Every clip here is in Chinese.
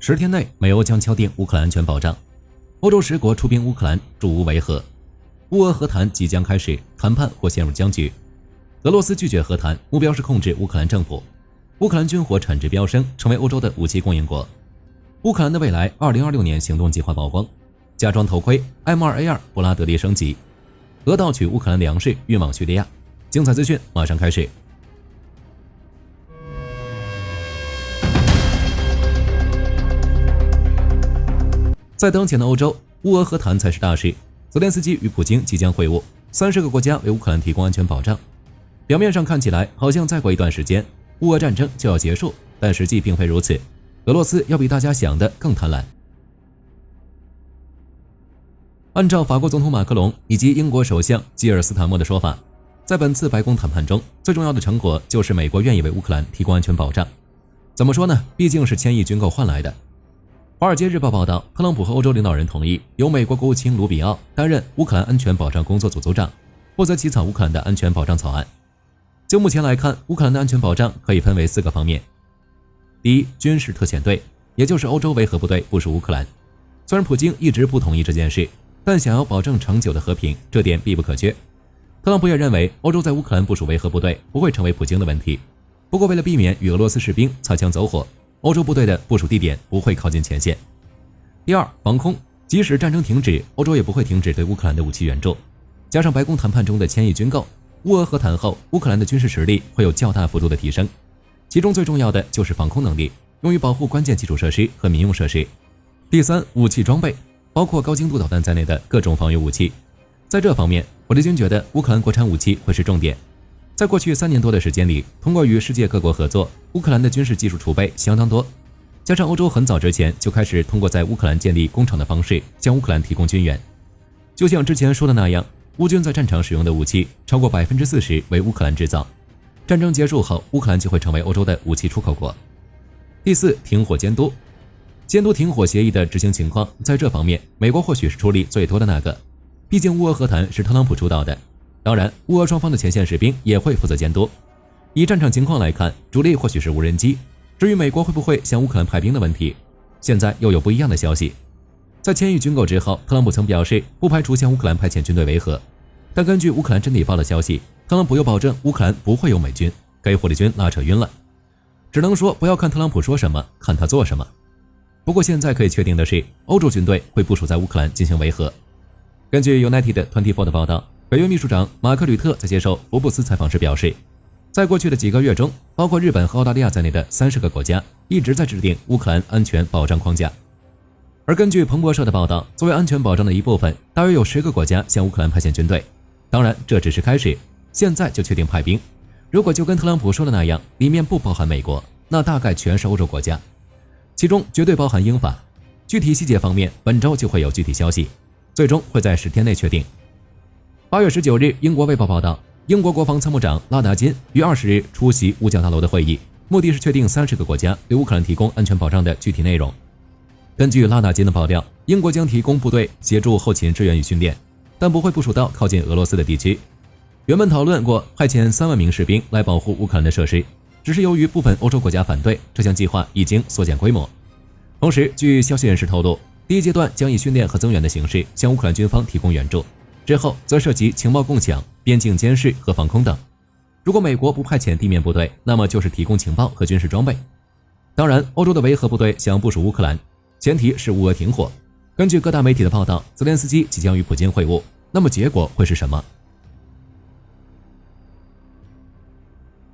10天内，美欧将敲定乌克兰安全保障。欧洲10国出兵乌克兰，助乌维和。乌俄和谈即将开始，谈判或陷入僵局。俄罗斯拒绝和谈，目标是控制乌克兰政府。乌克兰军火产值飙升，成为欧洲的武器供应国。乌克兰的未来2026年行动计划曝光，加装头盔 M2A2 布拉德利升级，俄盗取乌克兰粮食运往叙利亚。精彩资讯马上开始。在当前的欧洲，乌俄和谈才是大事。泽连斯基与普京即将会晤，30个国家为乌克兰提供安全保障。表面上看起来好像再过一段时间，乌俄战争就要结束，但实际并非如此。俄罗斯要比大家想的更贪婪。按照法国总统马克龙以及英国首相基尔斯坦默的说法，在本次白宫谈判中，最重要的成果就是美国愿意为乌克兰提供安全保障。怎么说呢？毕竟是1000亿军购换来的。华尔街日报报道，特朗普和欧洲领导人同意由美国国务卿卢比奥担任乌克兰安全保障工作组组长，负责起草乌克兰的安全保障草案。就目前来看，乌克兰的安全保障可以分为4个方面。第一，军事特遣队，也就是欧洲维和部队部署乌克兰。虽然普京一直不同意这件事，但想要保证长久的和平，这点必不可缺。特朗普也认为，欧洲在乌克兰部署维和部队不会成为普京的问题。不过，为了避免与俄罗斯士兵擦枪走火，欧洲部队的部署地点不会靠近前线。第二，防空，即使战争停止，欧洲也不会停止对乌克兰的武器援助。加上白宫谈判中的1000亿军购，乌俄和谈后，乌克兰的军事实力会有较大幅度的提升。其中最重要的就是防空能力，用于保护关键基础设施和民用设施。第三，武器装备，包括高精度导弹在内的各种防御武器。在这方面，火力军觉得乌克兰国产武器会是重点。在过去3年多的时间里，通过与世界各国合作，乌克兰的军事技术储备相当多。加上欧洲很早之前就开始通过在乌克兰建立工厂的方式向乌克兰提供军援。就像之前说的那样，乌军在战场使用的武器超过40%为乌克兰制造。战争结束后，乌克兰就会成为欧洲的武器出口国。第四，停火监督。监督停火协议的执行情况，在这方面，美国或许是出力最多的那个。毕竟乌俄和谈是特朗普主导的。当然，乌俄双方的前线士兵也会负责监督。以战场情况来看，主力或许是无人机。至于美国会不会向乌克兰派兵的问题，现在又有不一样的消息。在1000亿军购之后，特朗普曾表示不排除向乌克兰派遣军队维和，但根据乌克兰真理报的消息，特朗普又保证乌克兰不会有美军，给火力军拉扯晕了。只能说不要看特朗普说什么，看他做什么。不过现在可以确定的是，欧洲军队会部署在乌克兰进行维和。根据 United 24的报道，北约秘书长马克吕特在接受福布斯采访时表示，在过去的几个月中，包括日本和澳大利亚在内的30个国家一直在制定乌克兰安全保障框架。而根据彭博社的报道，作为安全保障的一部分，大约有10个国家向乌克兰派遣军队。当然，这只是开始，现在就确定派兵。如果就跟特朗普说的那样，里面不包含美国，那大概全是欧洲国家，其中绝对包含英法。具体细节方面，本周就会有具体消息，最终会在10天内确定。8月19日，英国卫报报道，英国国防参谋长拉达金于20日出席五角大楼的会议，目的是确定30个国家对乌克兰提供安全保障的具体内容。根据拉达金的爆料，英国将提供部队协助后勤支援与训练，但不会部署到靠近俄罗斯的地区。原本讨论过派遣3万名士兵来保护乌克兰的设施，只是由于部分欧洲国家反对，这项计划已经缩减规模。同时，据消息人士透露，第一阶段将以训练和增援的形式向乌克兰军方提供援助，之后则涉及情报共享、边境监视和防空等。如果美国不派遣地面部队，那么就是提供情报和军事装备。当然，欧洲的维和部队想部署乌克兰，前提是乌俄停火。根据各大媒体的报道，泽连斯基即将与普京会晤，那么结果会是什么？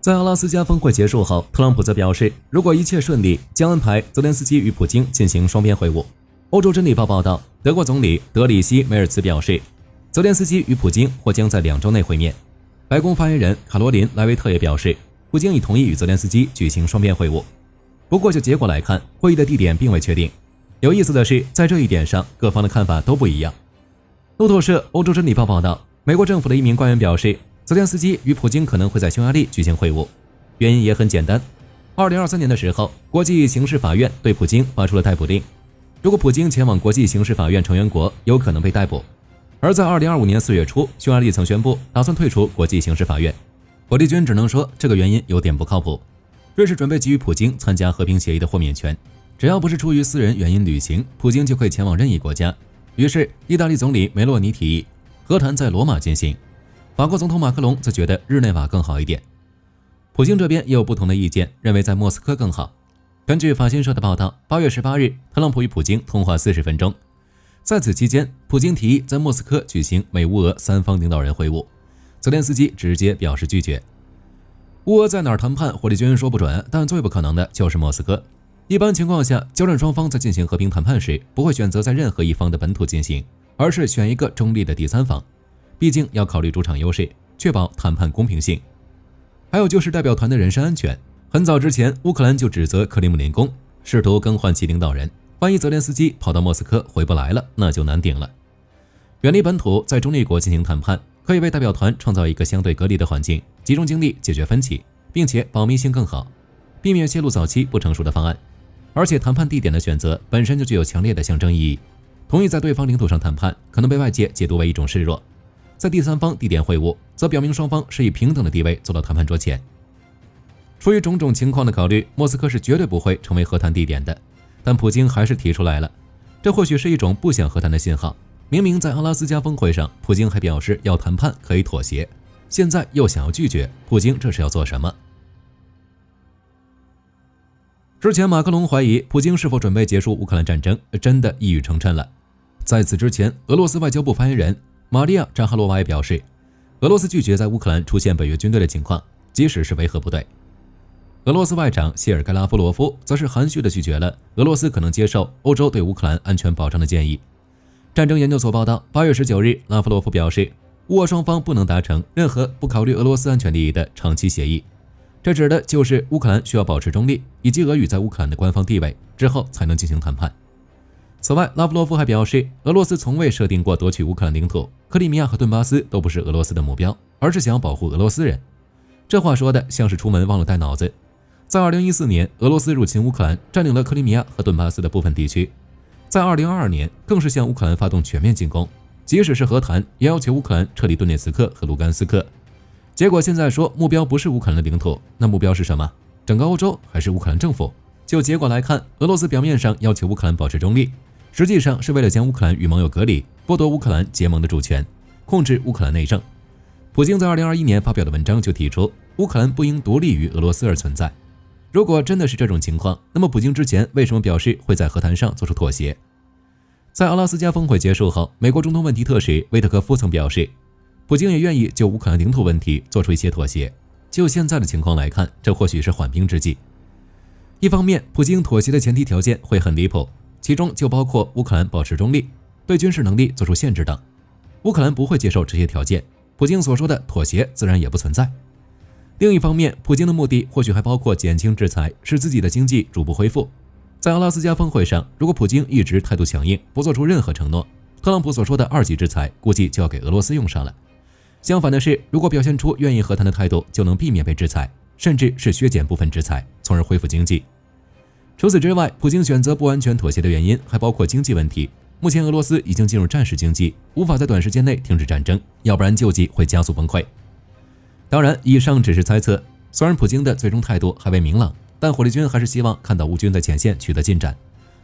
在阿拉斯加峰会结束后，特朗普则表示，如果一切顺利，将安排泽连斯基与普京进行双边会晤。欧洲真理报报道，德国总理德里希梅尔茨表示，泽连斯基与普京或将在2周内会面。白宫发言人卡罗琳·莱维特也表示，普京已同意与泽连斯基举行双边会晤。不过就结果来看，会议的地点并未确定。有意思的是，在这一点上，各方的看法都不一样。路透社欧洲真理报报道，美国政府的一名官员表示，泽连斯基与普京可能会在匈牙利举行会晤，原因也很简单。2023年的时候，国际刑事法院对普京发出了逮捕令，如果普京前往国际刑事法院成员国，有可能被逮捕。而在2025年4月初，匈牙利曾宣布打算退出国际刑事法院。火力军只能说这个原因有点不靠谱。瑞士准备给予普京参加和平协议的豁免权。只要不是出于私人原因旅行，普京就可以前往任意国家。于是，意大利总理梅洛尼提议和谈在罗马进行，法国总统马克龙则觉得日内瓦更好一点。普京这边也有不同的意见，认为在莫斯科更好。根据法新社的报道，8月18日，特朗普与普京通话40分钟。在此期间，普京提议在莫斯科举行美乌俄三方领导人会晤，泽连斯基直接表示拒绝。乌俄在哪儿谈判，火力军说不准，但最不可能的就是莫斯科。一般情况下，交战双方在进行和平谈判时，不会选择在任何一方的本土进行，而是选一个中立的第三方，毕竟要考虑主场优势，确保谈判公平性。还有就是代表团的人身安全。很早之前，乌克兰就指责克里姆林宫试图更换其领导人，万一泽连斯基跑到莫斯科回不来了，那就难顶了。远离本土，在中立国进行谈判，可以为代表团创造一个相对隔离的环境，集中精力解决分歧，并且保密性更好，避免泄露早期不成熟的方案。而且谈判地点的选择本身就具有强烈的象征意义，同意在对方领土上谈判，可能被外界解读为一种示弱；在第三方地点会晤，则表明双方是以平等的地位坐到谈判桌前。出于种种情况的考虑，莫斯科是绝对不会成为和谈地点的，但普京还是提出来了，这或许是一种不想和谈的信号。明明在阿拉斯加峰会上，普京还表示要谈判可以妥协，现在又想要拒绝，普京这是要做什么？之前马克龙怀疑普京是否准备结束乌克兰战争，真的一语成谶了。在此之前，俄罗斯外交部发言人玛利亚·扎哈罗娃也表示，俄罗斯拒绝在乌克兰出现北约军队的情况，即使是维和部队。俄罗斯外长谢尔盖拉夫罗夫则是含蓄地拒绝了俄罗斯可能接受欧洲对乌克兰安全保障的建议。战争研究所报道，8月19日，拉夫罗夫表示，乌俄双方不能达成任何不考虑俄罗斯安全利益的长期协议，这指的就是乌克兰需要保持中立，以及俄语在乌克兰的官方地位，之后才能进行谈判。此外，拉夫罗夫还表示，俄罗斯从未设定过夺取乌克兰领土，克里米亚和顿巴斯都不是俄罗斯的目标，而是想要保护俄罗斯人。这话说的像是出门忘了带脑子。在2014年，俄罗斯入侵乌克兰，占领了克里米亚和顿巴斯的部分地区。在2022年，更是向乌克兰发动全面进攻，即使是和谈，也要求乌克兰撤离顿涅茨克和卢甘斯克。结果现在说目标不是乌克兰的领土，那目标是什么？整个欧洲还是乌克兰政府？就结果来看，俄罗斯表面上要求乌克兰保持中立，实际上是为了将乌克兰与盟友隔离，剥夺乌克兰结盟的主权，控制乌克兰内政。普京在2021年发表的文章就提出，乌克兰不应独立于俄罗斯而存在。如果真的是这种情况，那么普京之前为什么表示会在和谈上做出妥协？在阿拉斯加峰会结束后，美国中东问题特使威特科夫曾表示，普京也愿意就乌克兰领土问题做出一些妥协。就现在的情况来看，这或许是缓兵之计。一方面，普京妥协的前提条件会很离谱，其中就包括乌克兰保持中立，对军事能力做出限制等。乌克兰不会接受这些条件，普京所说的妥协自然也不存在。另一方面，普京的目的或许还包括减轻制裁，使自己的经济逐步恢复。在阿拉斯加峰会上，如果普京一直态度强硬，不做出任何承诺，特朗普所说的2级制裁估计就要给俄罗斯用上了。相反的是，如果表现出愿意和谈的态度，就能避免被制裁，甚至是削减部分制裁，从而恢复经济。除此之外，普京选择不完全妥协的原因还包括经济问题。目前俄罗斯已经进入战时经济，无法在短时间内停止战争，要不然救济会加速崩溃。当然，以上只是猜测，虽然普京的最终态度还未明朗，但火力军还是希望看到乌军在前线取得进展，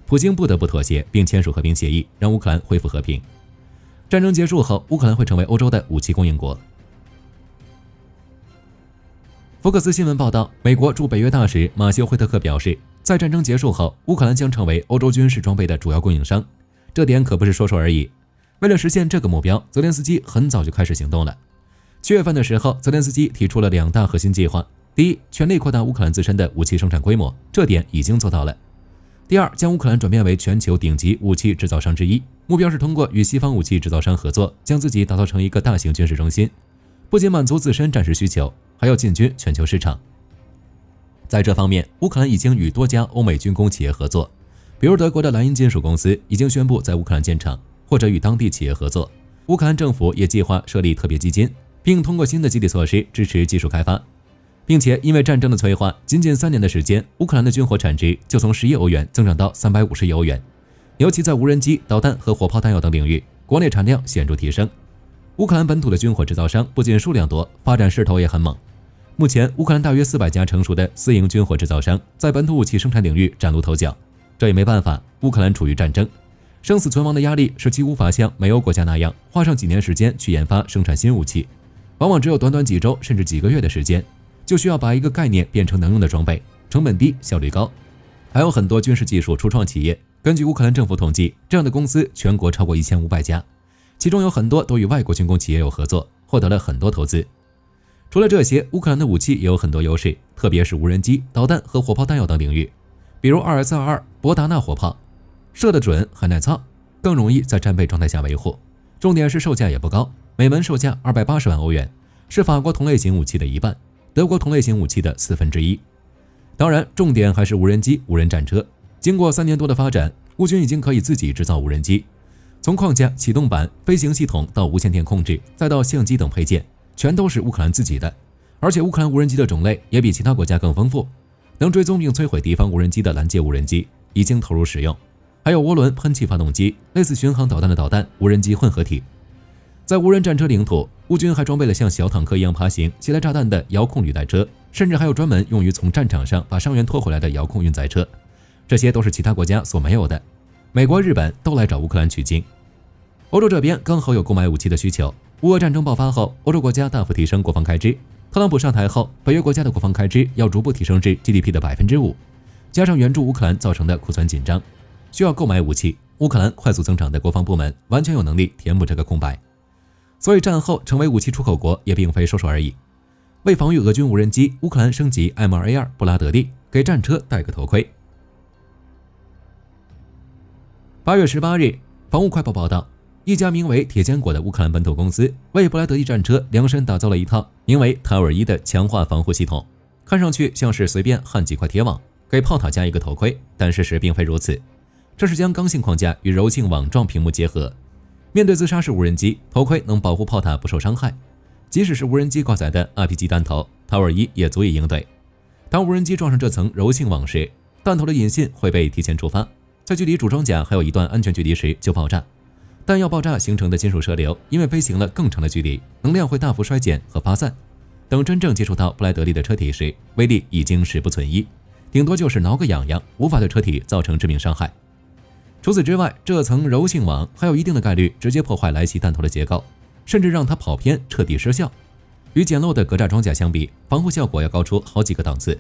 普京不得不妥协并签署和平协议，让乌克兰恢复和平。战争结束后，乌克兰会成为欧洲的武器供应国。福克斯新闻报道，美国驻北约大使马修·惠特克表示，在战争结束后，乌克兰将成为欧洲军事装备的主要供应商，这点可不是说说而已。为了实现这个目标，泽连斯基很早就开始行动了。7月份的时候，泽连斯基提出了2大核心计划：第一，全力扩大乌克兰自身的武器生产规模，这点已经做到了；第二，将乌克兰转变为全球顶级武器制造商之一，目标是通过与西方武器制造商合作，将自己打造成一个大型军事中心，不仅满足自身战时需求，还要进军全球市场。在这方面，乌克兰已经与多家欧美军工企业合作，比如德国的莱茵金属公司已经宣布在乌克兰建厂，或者与当地企业合作。乌克兰政府也计划设立特别基金，并通过新的激励措施支持技术开发，并且因为战争的催化，仅3年的时间，乌克兰的军火产值就从10亿欧元增长到350亿欧元，尤其在无人机、导弹和火炮弹药等领域，国内产量显著提升。乌克兰本土的军火制造商不仅数量多，发展势头也很猛。目前，乌克兰大约400家成熟的私营军火制造商在本土武器生产领域崭露头角，这也没办法，乌克兰处于战争，生死存亡的压力使其无法像美欧国家那样花上几年时间去研发生产新武器，往往只有短短几周甚至几个月的时间，就需要把一个概念变成能用的装备，成本低，效率高。还有很多军事技术初创企业，根据乌克兰政府统计，这样的公司全国超过1500家，其中有很多都与外国军工企业有合作，获得了很多投资。除了这些，乌克兰的武器也有很多优势，特别是无人机、导弹和火炮弹药等领域，比如2S22博达纳火炮，射得准还耐操，更容易在战备状态下维护。重点是售价也不高，每门售价280万欧元，是法国同类型武器的一半，德国同类型武器的1/4。当然，重点还是无人机、无人战车。经过3年多的发展，乌军已经可以自己制造无人机，从框架、启动板、飞行系统到无线电控制，再到相机等配件，全都是乌克兰自己的。而且乌克兰无人机的种类也比其他国家更丰富，能追踪并摧毁敌方无人机的拦截无人机已经投入使用，还有涡轮喷气发动机、类似巡航导弹的导弹无人机混合体。在无人战车领土，乌军还装备了像小坦克一样爬行、携带炸弹的遥控履带车，甚至还有专门用于从战场上把伤员拖回来的遥控运载车，这些都是其他国家所没有的。美国、日本都来找乌克兰取经。欧洲这边刚好有购买武器的需求。乌俄战争爆发后，欧洲国家大幅提升国防开支。特朗普上台后，北约国家的国防开支要逐步提升至 GDP 的5%，加上援助乌克兰造成的库存紧张，需要购买武器。乌克兰快速增长的国防部门完全有能力填补这个空白，所以战后成为武器出口国也并非说说而已。为防御俄军无人机，乌克兰升级 M2A2 布拉德利，给战车戴个头盔。8月18日，防务快报报道，一家名为铁坚果的乌克兰本土公司为布莱德利战车量身打造了一套名为塔尔伊的强化防护系统，看上去像是随便焊几块铁网，给炮塔加一个头盔，但事实并非如此。这是将刚性框架与柔性网状屏幕结合，面对自杀式无人机，头盔能保护炮塔不受伤害，即使是无人机挂载的 RPG 弹头，塔尔伊也足以应对。当无人机撞上这层柔性网时，弹头的引信会被提前触发，在距离主装甲还有一段安全距离时就爆炸。弹药爆炸形成的金属射流，因为飞行了更长的距离，能量会大幅衰减和发散。等真正接触到布莱德利的车体时，威力已经十不存一，顶多就是挠个痒痒，无法对车体造成致命伤害。除此之外，这层柔性网还有一定的概率直接破坏来袭弹头的结构，甚至让它跑偏，彻底失效。与简陋的格栅装甲相比，防护效果要高出好几个档次。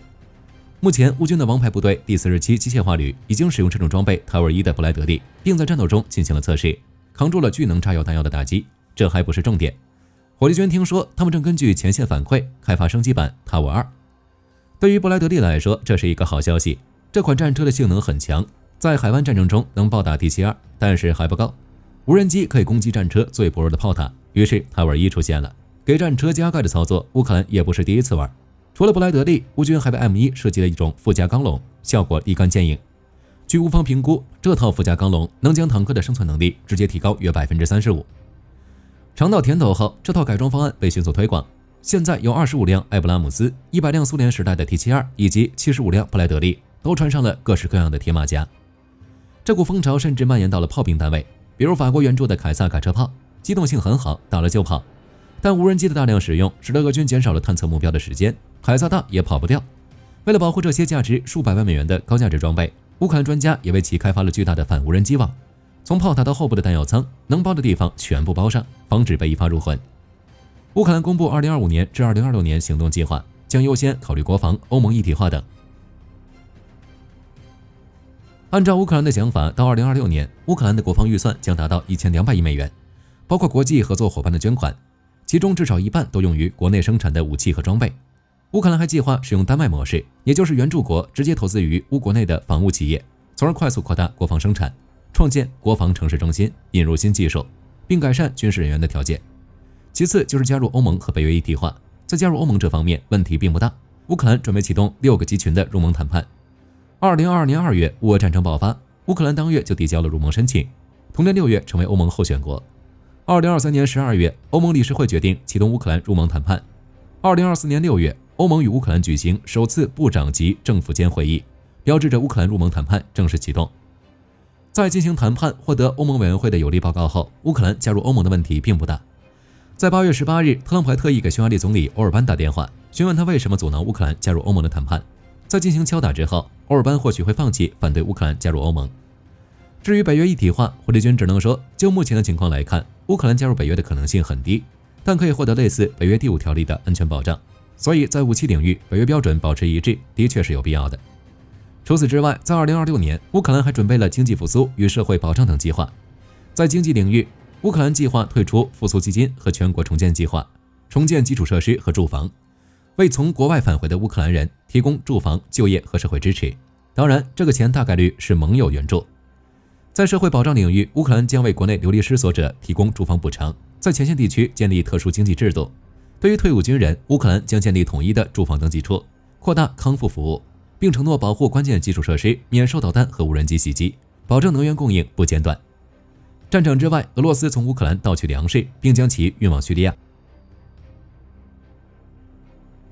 目前，乌军的王牌部队第47机械化旅已经使用这种装备塔尔伊的布莱德利，并在战斗中进行了测试，扛住了巨能炸药弹药的打击。这还不是重点，火力军听说他们正根据前线反馈开发升级版塔沃2。对于布莱德利来说，这是一个好消息。这款战车的性能很强，在海湾战争中能暴打 T72，但是还不够。无人机可以攻击战车最薄弱的炮塔，于是塔沃1出现了。给战车加盖的操作，乌克兰也不是第一次玩。除了布莱德利，乌军还为 M1 设计了一种附加钢笼，效果立竿见影。据乌方评估，这套附加钢笼能将坦克的生存能力直接提高约 35%。尝到甜头后，这套改装方案被迅速推广。现在有25辆艾布拉姆斯、100辆苏联时代的 T72 以及75辆布莱德利都穿上了各式各样的铁马甲。这股风潮甚至蔓延到了炮兵单位，比如法国援助的凯撒卡车炮，机动性很好，打了就跑。但无人机的大量使用，使得俄军减少了探测目标的时间，凯撒大也跑不掉。为了保护这些价值数百万美元的高价值装备，乌克兰专家也为其开发了巨大的反无人机网，从炮塔到后部的弹药仓，能包的地方全部包上，防止被一发入魂。乌克兰公布2025年至2026年行动计划，将优先考虑国防、欧盟一体化等。按照乌克兰的想法，到2026年，乌克兰的国防预算将达到1200亿美元，包括国际合作伙伴的捐款，其中至少一半都用于国内生产的武器和装备。乌克兰还计划使用丹麦模式，也就是援助国直接投资于乌国内的防务企业，从而快速扩大国防生产，创建国防城市中心，引入新技术，并改善军事人员的条件。其次就是加入欧盟和北约一体化。在加入欧盟这方面问题并不大，乌克兰准备启动6个集群的入盟谈判。2022年2月，乌俄战争爆发，乌克兰当月就递交了入盟申请，同年6月成为欧盟候选国。2023年12月，欧盟理事会决定启动乌克兰入盟谈判。2024年6月，欧盟与乌克兰举行首次部长级政府间会议，标志着乌克兰入盟谈判正式启动。在进行谈判获得欧盟委员会的有利报告后，乌克兰加入欧盟的问题并不大。在8月18日，特朗普还特意给匈牙利总理欧尔班打电话，询问他为什么阻挠乌克兰加入欧盟的谈判。在进行敲打之后，欧尔班或许会放弃反对乌克兰加入欧盟。至于北约一体化，胡立军只能说，就目前的情况来看，乌克兰加入北约的可能性很低，但可以获得类似北约第5条例的安全保障。所以在武器领域，北约标准保持一致，的确是有必要的。除此之外，在2026年，乌克兰还准备了经济复苏与社会保障等计划。在经济领域，乌克兰计划退出复苏基金和全国重建计划，重建基础设施和住房，为从国外返回的乌克兰人提供住房、就业和社会支持。当然，这个钱大概率是盟友援助。在社会保障领域，乌克兰将为国内流离失所者提供住房补偿，在前线地区建立特殊经济制度。对于退伍军人，乌克兰将建立统一的住房登记处，扩大康复服务，并承诺保护关键基础设施免受导弹和无人机袭击，保证能源供应不间断。战场之外，俄罗斯从乌克兰盗取粮食，并将其运往叙利亚。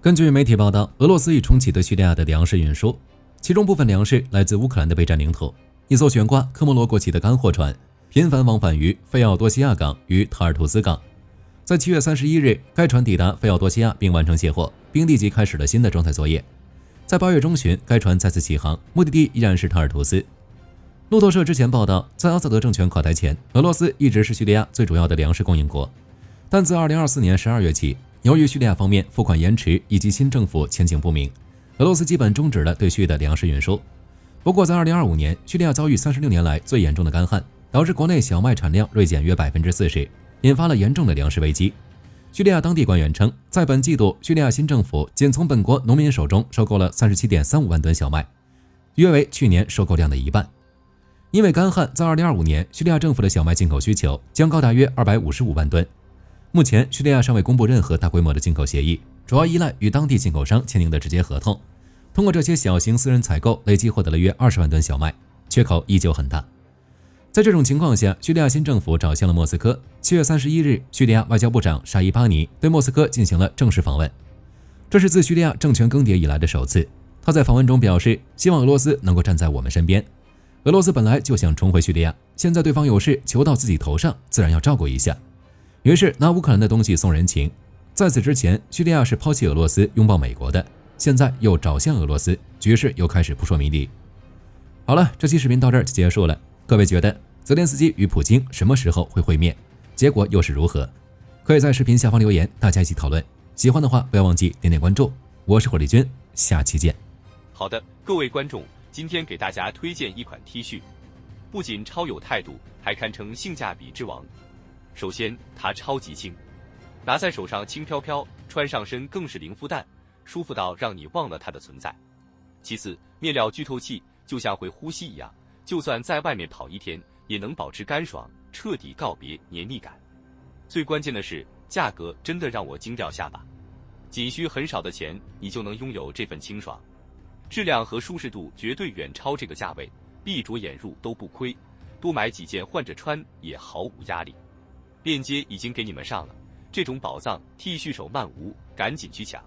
根据媒体报道，俄罗斯已重启对叙利亚的粮食运输，其中部分粮食来自乌克兰的备战领土。一艘悬挂科莫罗国旗的干货船频繁往返于费奥多西亚港与塔尔图斯港。在7月31日，该船抵达费奥多西亚并完成卸货，并立即开始了新的装载作业。在8月中旬，该船再次起航，目的地依然是塔尔图斯。路透社之前报道，在阿萨德政权垮台前，俄罗斯一直是叙利亚最主要的粮食供应国。但自2024年12月起，由于叙利亚方面付款延迟以及新政府前景不明，俄罗斯基本终止了对叙的粮食运输。不过在2025年，叙利亚遭遇36年来最严重的干旱，导致国内小麦产量锐减约 40%， 引发了严重的粮食危机。叙利亚当地官员称，在本季度，叙利亚新政府仅从本国农民手中收购了 37.35 万吨小麦，约为去年收购量的一半。因为干旱，在2025年，叙利亚政府的小麦进口需求将高达约255万吨。目前，叙利亚尚未公布任何大规模的进口协议，主要依赖与当地进口商签订的直接合同。通过这些小型私人采购，累计获得了约20万吨小麦，缺口依旧很大。在这种情况下，叙利亚新政府找向了莫斯科。7月31日，叙利亚外交部长沙伊巴尼对莫斯科进行了正式访问，这是自叙利亚政权更迭以来的首次。他在访问中表示，希望俄罗斯能够站在我们身边。俄罗斯本来就想重回叙利亚，现在对方有事求到自己头上，自然要照顾一下。于是拿乌克兰的东西送人情。在此之前，叙利亚是抛弃俄罗斯拥抱美国的，现在又找向俄罗斯，局势又开始扑朔迷离。好了，这期视频到这儿就结束了。各位觉得泽连斯基与普京什么时候会会面？结果又是如何？可以在视频下方留言，大家一起讨论。喜欢的话不要忘记点点关注。我是火力军，下期见。好的，各位观众，今天给大家推荐一款 T 恤，不仅超有态度，还堪称性价比之王。首先，它超级轻，拿在手上轻飘飘，穿上身更是零负担，舒服到让你忘了它的存在。其次，面料具透气，就像会呼吸一样，就算在外面跑一天，也能保持干爽，彻底告别黏腻感。最关键的是，价格真的让我惊掉下巴，仅需很少的钱，你就能拥有这份清爽。质量和舒适度绝对远超这个价位，闭着眼入都不亏，多买几件换着穿也毫无压力。链接已经给你们上了，这种宝藏 T 恤手慢无，赶紧去抢。